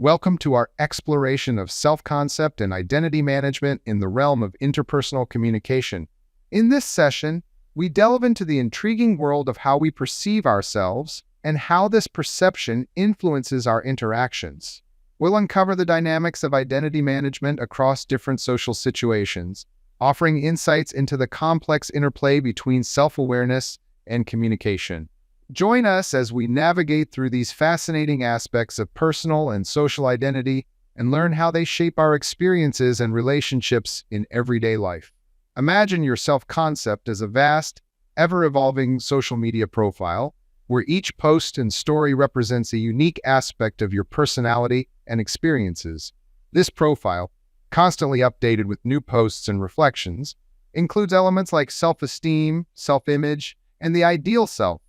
Welcome to our exploration of self-concept and identity management in the realm of interpersonal communication. In this session, we delve into the intriguing world of how we perceive ourselves and how this perception influences our interactions. We'll uncover the dynamics of identity management across different social situations, offering insights into the complex interplay between self-awareness and communication. Join us as we navigate through these fascinating aspects of personal and social identity and learn how they shape our experiences and relationships in everyday life. Imagine your self-concept as a vast, ever-evolving social media profile, where each post and story represents a unique aspect of your personality and experiences. This profile, constantly updated with new posts and reflections, includes elements like self-esteem, self-image, and the ideal self.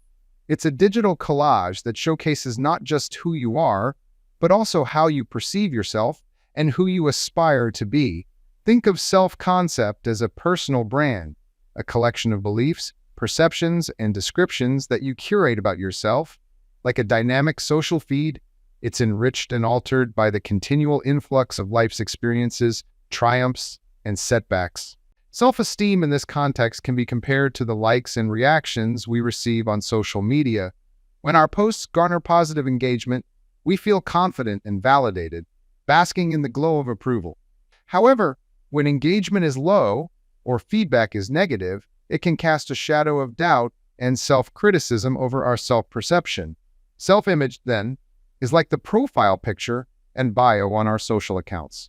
It's a digital collage that showcases not just who you are, but also how you perceive yourself and who you aspire to be. Think of self-concept as a personal brand, a collection of beliefs, perceptions, and descriptions that you curate about yourself. Like a dynamic social feed, it's enriched and altered by the continual influx of life's experiences, triumphs, and setbacks. Self-esteem in this context can be compared to the likes and reactions we receive on social media. When our posts garner positive engagement, we feel confident and validated, basking in the glow of approval. However, when engagement is low or feedback is negative, it can cast a shadow of doubt and self-criticism over our self-perception. Self-image, then, is like the profile picture and bio on our social accounts.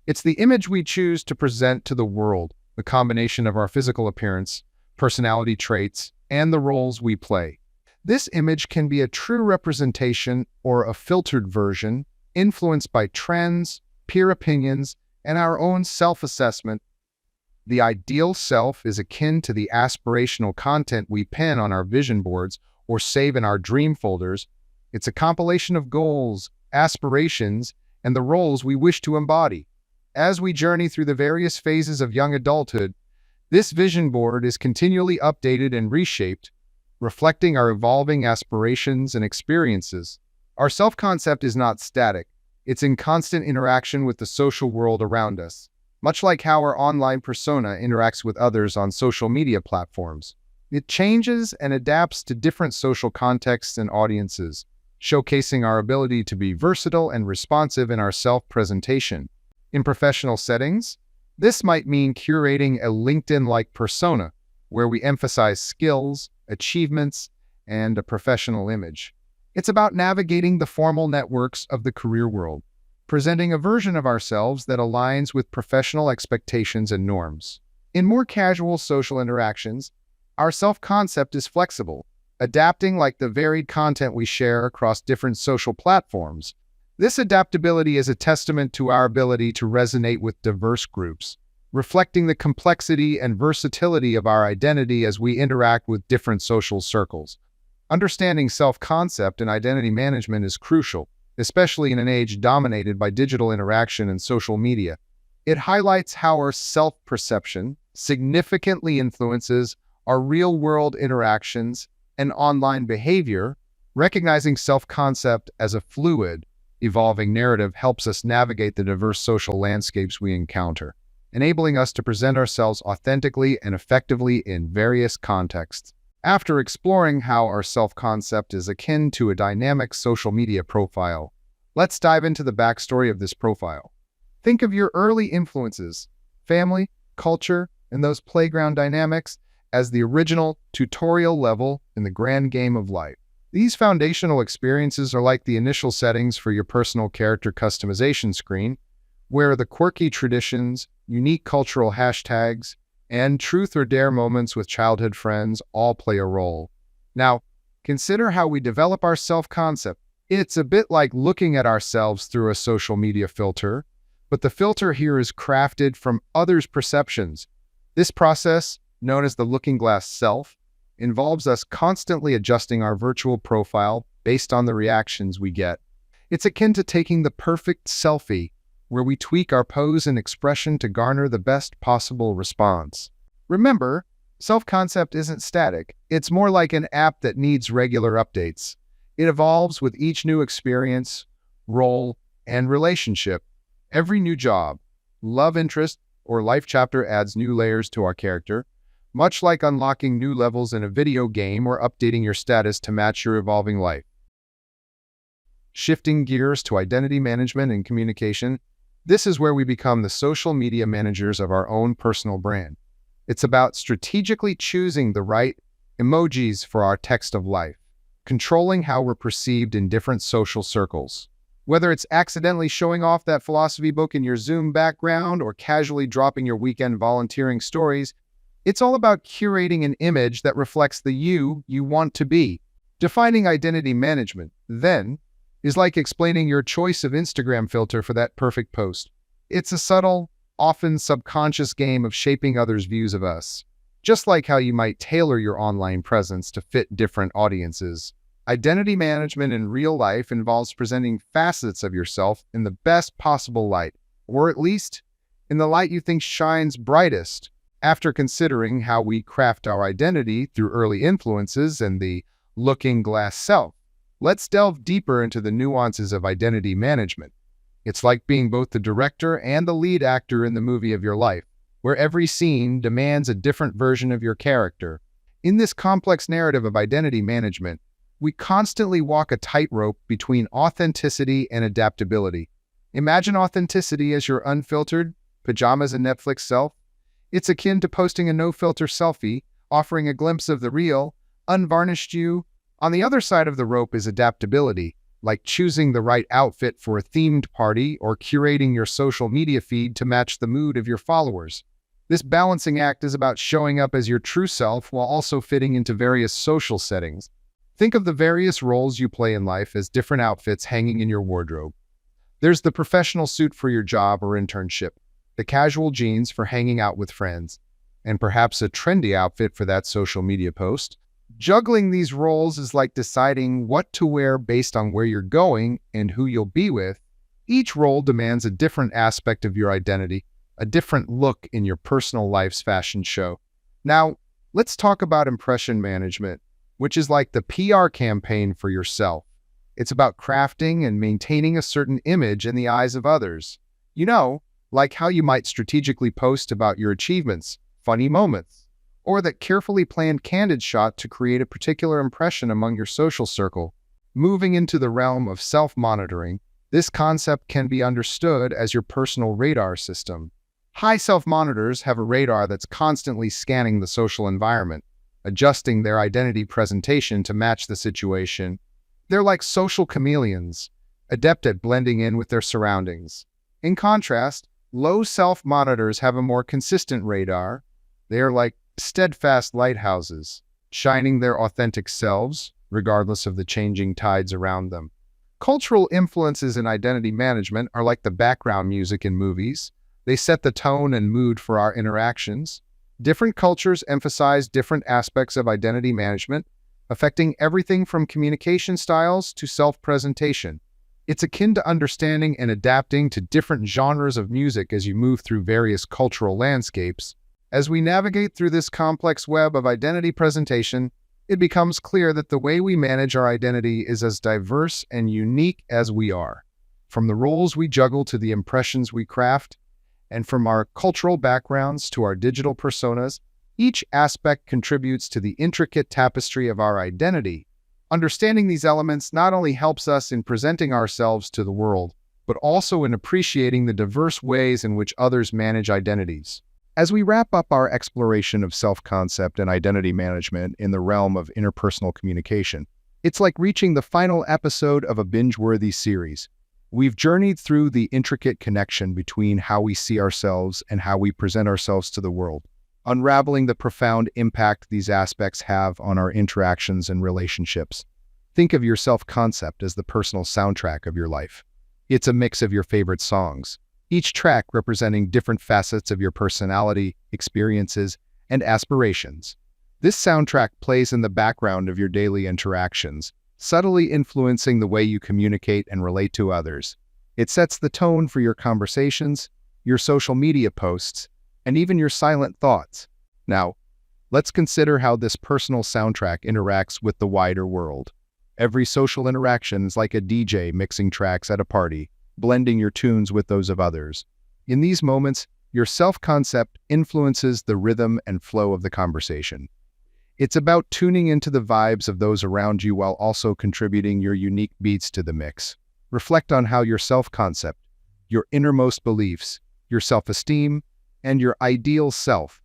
It's the image we choose to present to the world, the combination of our physical appearance, personality traits, and the roles we play. This image can be a true representation or a filtered version, influenced by trends, peer opinions, and our own self-assessment. The ideal self is akin to the aspirational content we pen on our vision boards or save in our dream folders. It's a compilation of goals, aspirations, and the roles we wish to embody. As we journey through the various phases of young adulthood, this vision board is continually updated and reshaped, reflecting our evolving aspirations and experiences. Our self-concept is not static. It's in constant interaction with the social world around us, much like how our online persona interacts with others on social media platforms. It changes and adapts to different social contexts and audiences, showcasing our ability to be versatile and responsive in our self-presentation. In professional settings, this might mean curating a LinkedIn-like persona, where we emphasize skills, achievements, and a professional image. It's about navigating the formal networks of the career world, presenting a version of ourselves that aligns with professional expectations and norms. In more casual social interactions, our self-concept is flexible, adapting like the varied content we share across different social platforms. This adaptability is a testament to our ability to resonate with diverse groups, reflecting the complexity and versatility of our identity as we interact with different social circles. Understanding self-concept and identity management is crucial, especially in an age dominated by digital interaction and social media. It highlights how our self-perception significantly influences our real-world interactions and online behavior. Recognizing self-concept as a fluid, evolving narrative helps us navigate the diverse social landscapes we encounter, enabling us to present ourselves authentically and effectively in various contexts. After exploring how our self-concept is akin to a dynamic social media profile, let's dive into the backstory of this profile. Think of your early influences, family, culture, and those playground dynamics as the original tutorial level in the grand game of life. These foundational experiences are like the initial settings for your personal character customization screen, where the quirky traditions, unique cultural hashtags, and truth or dare moments with childhood friends all play a role. Now, consider how we develop our self-concept. It's a bit like looking at ourselves through a social media filter, but the filter here is crafted from others' perceptions. This process, known as the looking glass self, involves us constantly adjusting our virtual profile based on the reactions we get. It's akin to taking the perfect selfie, where we tweak our pose and expression to garner the best possible response. Remember, self-concept isn't static. It's more like an app that needs regular updates. It evolves with each new experience, role, and relationship. Every new job, love interest, or life chapter adds new layers to our character, much like unlocking new levels in a video game or updating your status to match your evolving life. Shifting gears to identity management and communication, this is where we become the social media managers of our own personal brand. It's about strategically choosing the right emojis for our text of life, controlling how we're perceived in different social circles. Whether it's accidentally showing off that philosophy book in your Zoom background or casually dropping your weekend volunteering stories, it's all about curating an image that reflects the you want to be. Defining identity management, then, is like explaining your choice of Instagram filter for that perfect post. It's a subtle, often subconscious game of shaping others' views of us. Just like how you might tailor your online presence to fit different audiences, identity management in real life involves presenting facets of yourself in the best possible light, or at least in the light you think shines brightest. After considering how we craft our identity through early influences and the looking glass self, let's delve deeper into the nuances of identity management. It's like being both the director and the lead actor in the movie of your life, where every scene demands a different version of your character. In this complex narrative of identity management, we constantly walk a tightrope between authenticity and adaptability. Imagine authenticity as your unfiltered, pajamas and Netflix self. It's akin to posting a no-filter selfie, offering a glimpse of the real, unvarnished you. On the other side of the rope is adaptability, like choosing the right outfit for a themed party or curating your social media feed to match the mood of your followers. This balancing act is about showing up as your true self while also fitting into various social settings. Think of the various roles you play in life as different outfits hanging in your wardrobe. There's the professional suit for your job or internship, the casual jeans for hanging out with friends, and perhaps a trendy outfit for that social media post. Juggling these roles is like deciding what to wear based on where you're going and who you'll be with. Each role demands a different aspect of your identity, a different look in your personal life's fashion show. Now, let's talk about impression management, which is like the PR campaign for yourself. It's about crafting and maintaining a certain image in the eyes of others. Like how you might strategically post about your achievements, funny moments, or that carefully planned candid shot to create a particular impression among your social circle. Moving into the realm of self-monitoring, this concept can be understood as your personal radar system. High self-monitors have a radar that's constantly scanning the social environment, adjusting their identity presentation to match the situation. They're like social chameleons, adept at blending in with their surroundings. In contrast, low self-monitors have a more consistent radar. They are like steadfast lighthouses, shining their authentic selves, regardless of the changing tides around them. Cultural influences in identity management are like the background music in movies. They set the tone and mood for our interactions. Different cultures emphasize different aspects of identity management, affecting everything from communication styles to self-presentation. It's akin to understanding and adapting to different genres of music as you move through various cultural landscapes. As we navigate through this complex web of identity presentation, it becomes clear that the way we manage our identity is as diverse and unique as we are. From the roles we juggle to the impressions we craft, and from our cultural backgrounds to our digital personas, each aspect contributes to the intricate tapestry of our identity. Understanding these elements not only helps us in presenting ourselves to the world, but also in appreciating the diverse ways in which others manage identities. As we wrap up our exploration of self-concept and identity management in the realm of interpersonal communication, it's like reaching the final episode of a binge-worthy series. We've journeyed through the intricate connection between how we see ourselves and how we present ourselves to the world, unraveling the profound impact these aspects have on our interactions and relationships. Think of your self-concept as the personal soundtrack of your life. It's a mix of your favorite songs, each track representing different facets of your personality, experiences, and aspirations. This soundtrack plays in the background of your daily interactions, subtly influencing the way you communicate and relate to others. It sets the tone for your conversations, your social media posts, and even your silent thoughts. Now, let's consider how this personal soundtrack interacts with the wider world. Every social interaction is like a DJ mixing tracks at a party, blending your tunes with those of others. In these moments, your self-concept influences the rhythm and flow of the conversation. It's about tuning into the vibes of those around you while also contributing your unique beats to the mix. Reflect on how your self-concept, your innermost beliefs, your self-esteem, and your ideal self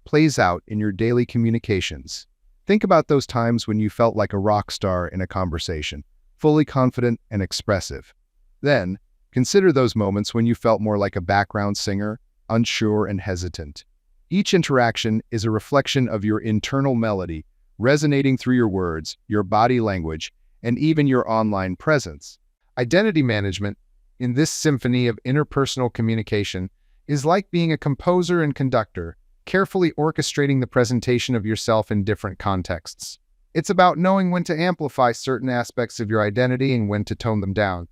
plays out in your daily communications. Think about those times when you felt like a rock star in a conversation, fully confident and expressive. Then, consider those moments when you felt more like a background singer, unsure and hesitant. Each interaction is a reflection of your internal melody, resonating through your words, your body language, and even your online presence. Identity management, in this symphony of interpersonal communication, is like being a composer and conductor, carefully orchestrating the presentation of yourself in different contexts. It's about knowing when to amplify certain aspects of your identity and when to tone them down.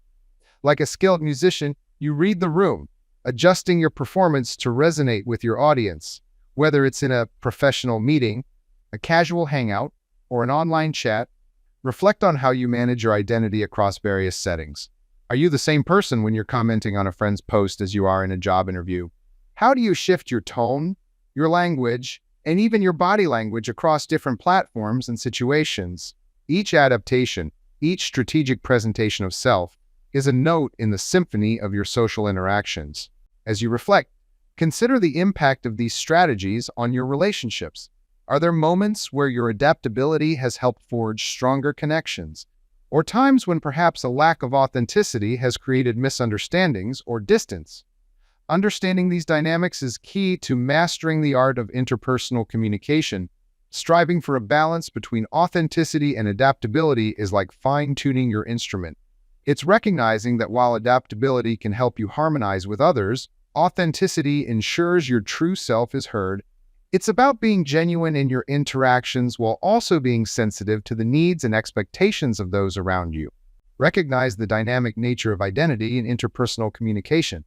Like a skilled musician, you read the room, adjusting your performance to resonate with your audience, whether it's in a professional meeting, a casual hangout, or an online chat. Reflect on how you manage your identity across various settings. Are you the same person when you're commenting on a friend's post as you are in a job interview? How do you shift your tone, your language, and even your body language across different platforms and situations? Each adaptation, each strategic presentation of self, is a note in the symphony of your social interactions. As you reflect, consider the impact of these strategies on your relationships. Are there moments where your adaptability has helped forge stronger connections, or times when perhaps a lack of authenticity has created misunderstandings or distance? Understanding these dynamics is key to mastering the art of interpersonal communication. Striving for a balance between authenticity and adaptability is like fine-tuning your instrument. It's recognizing that while adaptability can help you harmonize with others, authenticity ensures your true self is heard. It's about being genuine in your interactions while also being sensitive to the needs and expectations of those around you. Recognize the dynamic nature of identity in interpersonal communication.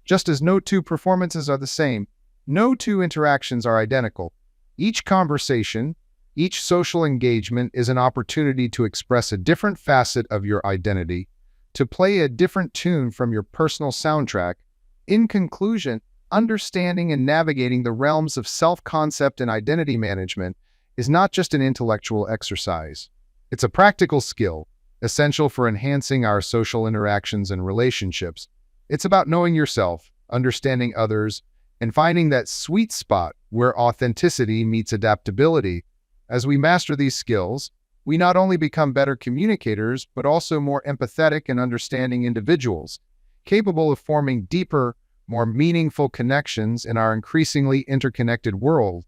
Just as no two performances are the same, no two interactions are identical. Each conversation, each social engagement is an opportunity to express a different facet of your identity, to play a different tune from your personal soundtrack. In conclusion, understanding and navigating the realms of self-concept and identity management is not just an intellectual exercise. It's a practical skill, essential for enhancing our social interactions and relationships. It's about knowing yourself, understanding others, and finding that sweet spot where authenticity meets adaptability. As we master these skills, we not only become better communicators, but also more empathetic and understanding individuals, capable of forming deeper, more meaningful connections in our increasingly interconnected world.